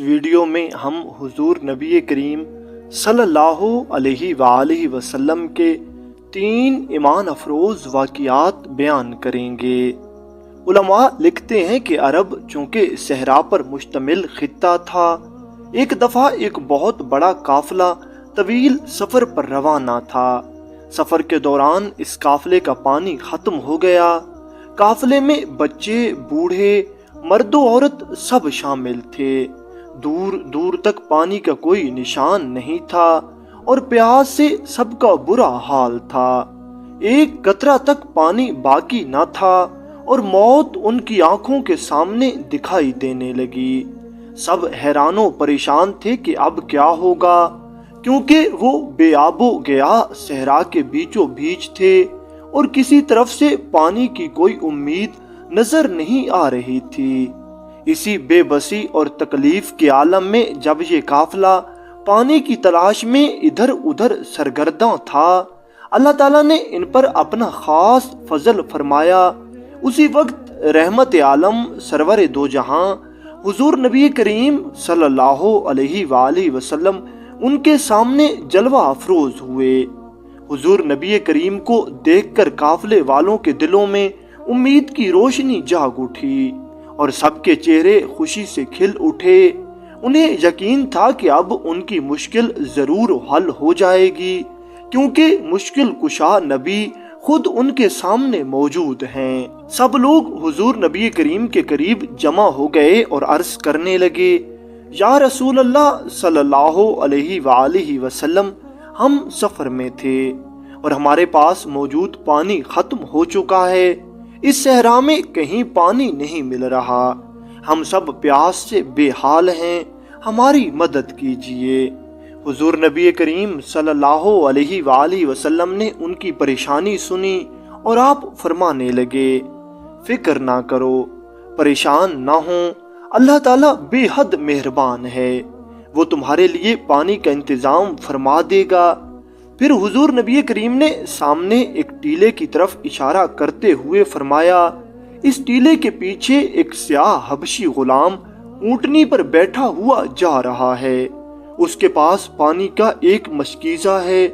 Video میں ہم حضور نبی کریم صلی اللہ علیہ وآلہ وسلم کے 3 ایمان افروز واقعات بیان کریں گے۔ علماء لکھتے ہیں کہ عرب چونکہ صحرا پر مشتمل خطہ تھا، ایک دفعہ ایک بہت بڑا قافلہ طویل سفر پر روانہ تھا۔ سفر کے دوران اس قافلے کا پانی ختم ہو گیا۔ قافلے میں بچے، بوڑھے، مرد و عورت سب شامل تھے۔ دور دور تک پانی کا کوئی نشان نہیں تھا اور پیاس سے سب کا برا حال تھا۔ ایک قطرہ تک پانی باقی نہ تھا اور موت ان کی آنکھوں کے سامنے دکھائی دینے لگی۔ سب حیران و پریشان تھے کہ اب کیا ہوگا، کیونکہ وہ بے آب و گیا صحرا کے بیچوں بیچ تھے اور کسی طرف سے پانی کی کوئی امید نظر نہیں آ رہی تھی۔ اسی بے بسی اور تکلیف کے عالم میں جب یہ قافلہ پانی کی تلاش میں ادھر ادھر سرگرداں تھا، اللہ تعالیٰ نے ان پر اپنا خاص فضل فرمایا۔ اسی وقت رحمت عالم سرور دو جہاں حضور نبی کریم صلی اللہ علیہ وآلہ وسلم ان کے سامنے جلوہ افروز ہوئے۔ حضور نبی کریم کو دیکھ کر قافلے والوں کے دلوں میں امید کی روشنی جاگ اٹھی اور سب کے چہرے خوشی سے کھل اٹھے۔ انہیں یقین تھا کہ اب ان کی مشکل ضرور حل ہو جائے گی، کیونکہ مشکل کشا نبی خود ان کے سامنے موجود ہیں۔ سب لوگ حضور نبی کریم کے قریب جمع ہو گئے اور عرض کرنے لگے، یا رسول اللہ صلی اللہ علیہ وآلہ وسلم، ہم سفر میں تھے اور ہمارے پاس موجود پانی ختم ہو چکا ہے۔ اس صحرا میں کہیں پانی نہیں مل رہا، ہم سب پیاس سے بے حال ہیں، ہماری مدد کیجیے۔ حضور نبی کریم صلی اللہ علیہ وآلہ وسلم نے ان کی پریشانی سنی اور آپ فرمانے لگے، فکر نہ کرو، پریشان نہ ہوں، اللہ تعالیٰ بے حد مہربان ہے، وہ تمہارے لیے پانی کا انتظام فرما دے گا۔ پھر حضور نبی کریم نے سامنے ایک ٹیلے کی طرف اشارہ کرتے ہوئے فرمایا، اس ٹیلے کے پیچھے ایک سیاہ حبشی غلام اونٹنی پر بیٹھا ہوا جا رہا ہے، اس کے پاس پانی کا ایک مشکیزہ ہے،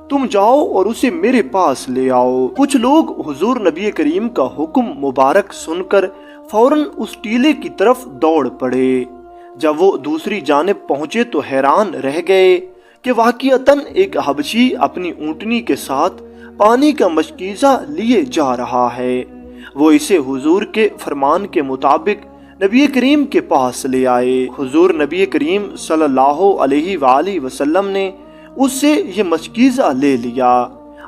تم جاؤ اور اسے میرے پاس لے آؤ۔ کچھ لوگ حضور نبی کریم کا حکم مبارک سن کر فوراً اس ٹیلے کی طرف دوڑ پڑے۔ جب وہ دوسری جانب پہنچے تو حیران رہ گئے کہ واقعتاً ایک حبشی اپنی اونٹنی کے ساتھ پانی کا مشکیزہ لیے جا رہا ہے۔ وہ اسے حضور کے فرمان کے مطابق نبی کریم کے پاس لے آئے۔ حضور نبی کریم صلی اللہ علیہ وآلہ وسلم نے اس سے یہ مشکیزہ لے لیا،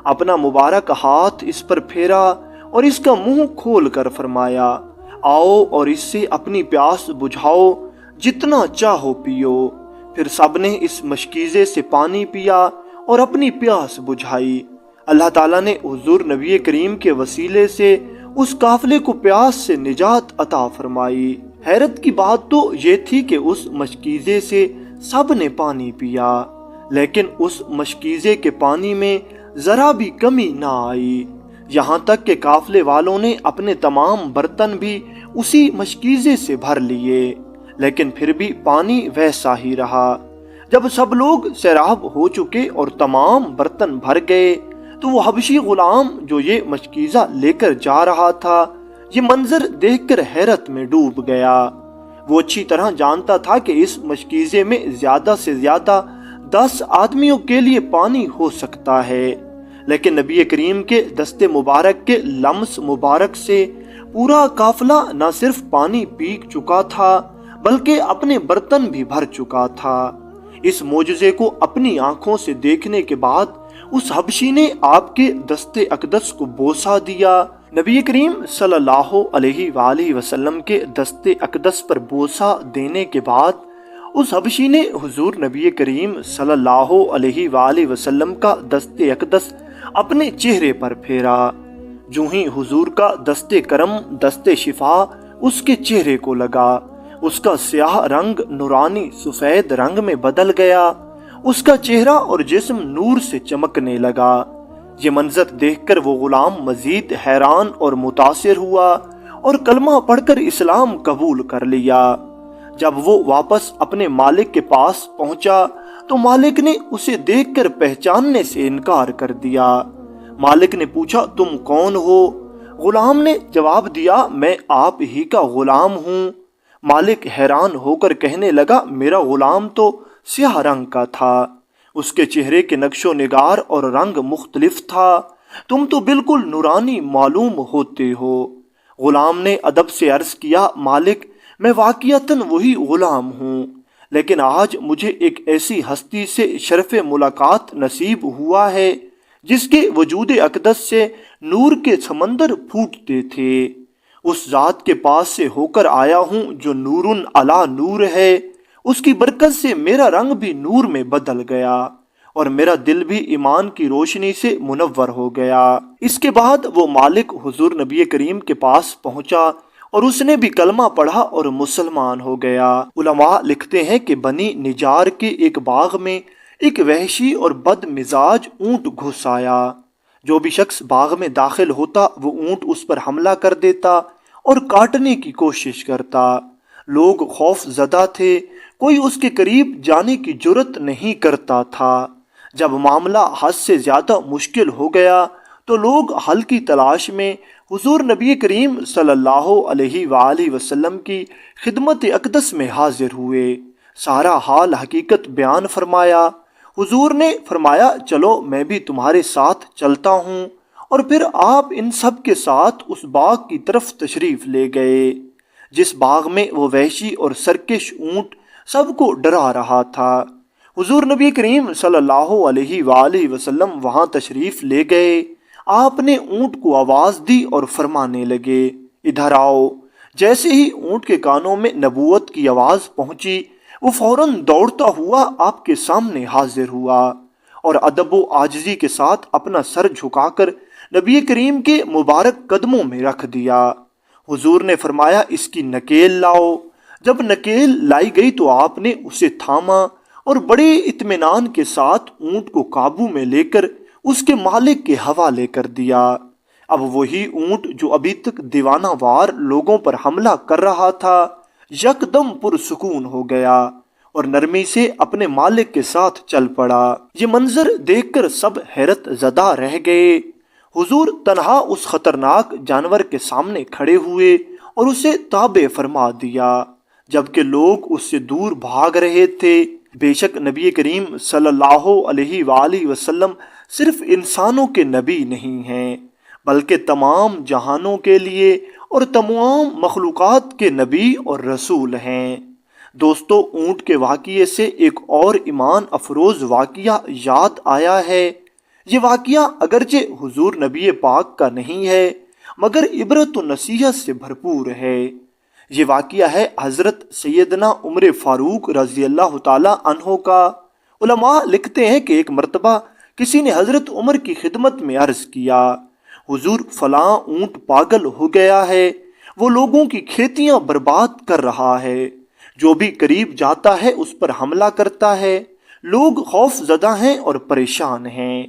اپنا مبارک ہاتھ اس پر پھیرا اور اس کا منہ کھول کر فرمایا، آؤ اور اس سے اپنی پیاس بجھاؤ، جتنا چاہو پیو۔ پھر سب نے اس مشکیزے سے پانی پیا اور اپنی پیاس بجھائی۔ اللہ تعالیٰ نے حضور نبی کریم کے وسیلے سے اس قافلے کو پیاس سے نجات عطا فرمائی۔ حیرت کی بات تو یہ تھی کہ اس مشکیزے سے سب نے پانی پیا، لیکن اس مشکیزے کے پانی میں ذرا بھی کمی نہ آئی، یہاں تک کہ قافلے والوں نے اپنے تمام برتن بھی اسی مشکیزے سے بھر لیے، لیکن پھر بھی پانی ویسا ہی رہا۔ جب سب لوگ سیراب ہو چکے اور تمام برتن بھر گئے تو وہ حبشی غلام جو یہ مشکیزہ لے کر جا رہا تھا، یہ منظر دیکھ کر حیرت میں ڈوب گیا۔ وہ اچھی طرح جانتا تھا کہ اس مشکیزے میں زیادہ سے زیادہ 10 آدمیوں کے لیے پانی ہو سکتا ہے، لیکن نبی کریم کے دست مبارک کے لمس مبارک سے پورا قافلہ نہ صرف پانی پی چکا تھا بلکہ اپنے برتن بھی بھر چکا تھا۔ اس معجزے کو اپنی آنکھوں سے دیکھنے کے بعد اس حبشی نے آپ کے دست اقدس کو بوسہ دیا۔ نبی کریم صلی اللہ علیہ وآلہ وسلم کے دست اقدس پر بوسہ دینے کے بعد اس حبشی نے حضور نبی کریم صلی اللہ علیہ وآلہ وسلم کا دست اقدس اپنے چہرے پر پھیرا۔ جو ہی حضور کا دست کرم، دست شفا اس کے چہرے کو لگا، اس کا سیاہ رنگ نورانی سفید رنگ میں بدل گیا، اس کا چہرہ اور جسم نور سے چمکنے لگا۔ یہ منظر دیکھ کر وہ غلام مزید حیران اور متاثر ہوا اور کلمہ پڑھ کر اسلام قبول کر لیا۔ جب وہ واپس اپنے مالک کے پاس پہنچا تو مالک نے اسے دیکھ کر پہچاننے سے انکار کر دیا۔ مالک نے پوچھا تم کون ہو؟ غلام نے جواب دیا میں آپ ہی کا غلام ہوں۔ مالک حیران ہو کر کہنے لگا میرا غلام تو سیاہ رنگ کا تھا، اس کے چہرے کے نقش و نگار اور رنگ مختلف تھا، تم تو بالکل نورانی معلوم ہوتے ہو۔ غلام نے ادب سے عرض کیا مالک میں واقعتاً وہی غلام ہوں، لیکن آج مجھے ایک ایسی ہستی سے شرف ملاقات نصیب ہوا ہے جس کے وجود اقدس سے نور کے سمندر پھوٹتے تھے۔ اس ذات کے پاس سے ہو کر آیا ہوں جو نورن علی نور ہے، اس کی برکت سے میرا رنگ بھی نور میں بدل گیا اور میرا دل بھی ایمان کی روشنی سے منور ہو گیا۔ اس کے بعد وہ مالک حضور نبی کریم کے پاس پہنچا اور اس نے بھی کلمہ پڑھا اور مسلمان ہو گیا۔ علماء لکھتے ہیں کہ بنی نجار کے ایک باغ میں ایک وحشی اور بد مزاج اونٹ گھس آیا۔ جو بھی شخص باغ میں داخل ہوتا وہ اونٹ اس پر حملہ کر دیتا اور کاٹنے کی کوشش کرتا۔ لوگ خوف زدہ تھے، کوئی اس کے قریب جانے کی جرت نہیں کرتا تھا۔ جب معاملہ حد سے زیادہ مشکل ہو گیا تو لوگ حل کی تلاش میں حضور نبی کریم صلی اللہ علیہ وآلہ وسلم کی خدمت اقدس میں حاضر ہوئے، سارا حال حقیقت بیان فرمایا۔ حضور نے فرمایا چلو میں بھی تمہارے ساتھ چلتا ہوں، اور پھر آپ ان سب کے ساتھ اس باغ کی طرف تشریف لے گئے جس باغ میں وہ وحشی اور سرکش اونٹ سب کو ڈرا رہا تھا۔ حضور نبی کریم صلی اللہ علیہ وآلہ وسلم وہاں تشریف لے گئے۔ آپ نے اونٹ کو آواز دی اور فرمانے لگے ادھر آؤ۔ جیسے ہی اونٹ کے کانوں میں نبوت کی آواز پہنچی وہ فوراً دوڑتا ہوا آپ کے سامنے حاضر ہوا اور ادب و عاجزی کے ساتھ اپنا سر جھکا کر نبی کریم کے مبارک قدموں میں رکھ دیا۔ حضور نے فرمایا اس کی نکیل لاؤ۔ جب نکیل لائی گئی تو آپ نے اسے تھاما اور بڑے اطمینان کے ساتھ اونٹ کو قابو میں لے کر اس کے مالک کے حوالے کر دیا۔ اب وہی اونٹ جو ابھی تک دیوانہ وار لوگوں پر حملہ کر رہا تھا یکدم پرسکون ہو گیا اور نرمی سے اپنے مالک کے ساتھ چل پڑا۔ یہ منظر دیکھ کر سب حیرت زدہ رہ گئے۔ حضور تنہا اس خطرناک جانور کے سامنے کھڑے ہوئے اور اسے تابع فرما دیا جبکہ لوگ اس سے دور بھاگ رہے تھے۔ بے شک نبی کریم صلی اللہ علیہ وآلہ وسلم صرف انسانوں کے نبی نہیں ہیں بلکہ تمام جہانوں کے لیے اور تمام مخلوقات کے نبی اور رسول ہیں۔ دوستو اونٹ کے واقعے سے ایک اور ایمان افروز واقعہ یاد آیا ہے۔ یہ واقعہ اگرچہ حضور نبی پاک کا نہیں ہے مگر عبرت و نصیحت سے بھرپور ہے۔ یہ واقعہ ہے حضرت سیدنا عمر فاروق رضی اللہ تعالی عنہ کا۔ علماء لکھتے ہیں کہ ایک مرتبہ کسی نے حضرت عمر کی خدمت میں عرض کیا حضور فلاں اونٹ پاگل ہو گیا ہے، وہ لوگوں کی کھیتیاں برباد کر رہا ہے، جو بھی قریب جاتا ہے اس پر حملہ کرتا ہے، لوگ خوف زدہ ہیں اور پریشان ہیں۔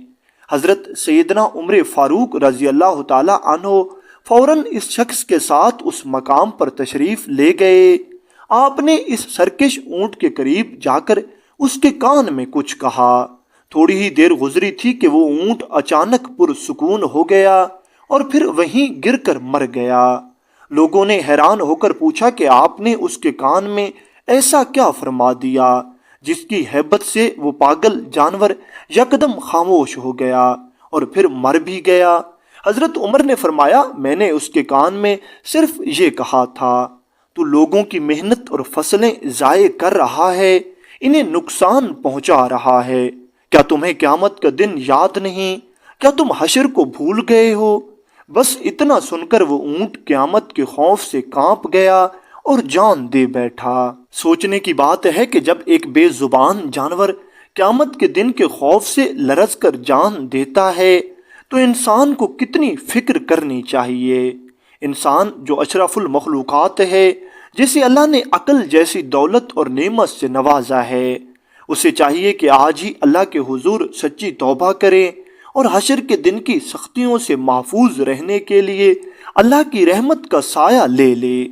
حضرت سیدنا عمر فاروق رضی اللہ تعالی عنہ فوراً اس شخص کے ساتھ اس مقام پر تشریف لے گئے۔ آپ نے اس سرکش اونٹ کے قریب جا کر اس کے کان میں کچھ کہا۔ تھوڑی ہی دیر گزری تھی کہ وہ اونٹ اچانک پرسکون ہو گیا اور پھر وہیں گر کر مر گیا۔ لوگوں نے حیران ہو کر پوچھا کہ آپ نے اس کے کان میں ایسا کیا فرما دیا جس کی ہیبت سے وہ پاگل جانور یکدم خاموش ہو گیا اور پھر مر بھی گیا۔ حضرت عمر نے فرمایا میں نے اس کے کان میں صرف یہ کہا تھا تو لوگوں کی محنت اور فصلیں ضائع کر رہا ہے، انہیں نقصان پہنچا رہا ہے۔ کیا تمہیں قیامت کا دن یاد نہیں؟ کیا تم حشر کو بھول گئے ہو؟ بس اتنا سن کر وہ اونٹ قیامت کے خوف سے کانپ گیا اور جان دے بیٹھا۔ سوچنے کی بات ہے کہ جب ایک بے زبان جانور قیامت کے دن کے خوف سے لرز کر جان دیتا ہے تو انسان کو کتنی فکر کرنی چاہیے۔ انسان جو اشرف المخلوقات ہے، جسے اللہ نے عقل جیسی دولت اور نعمت سے نوازا ہے، اسے چاہیے کہ آج ہی اللہ کے حضور سچی توبہ کرے اور حشر کے دن کی سختیوں سے محفوظ رہنے کے لیے اللہ کی رحمت کا سایہ لے لے۔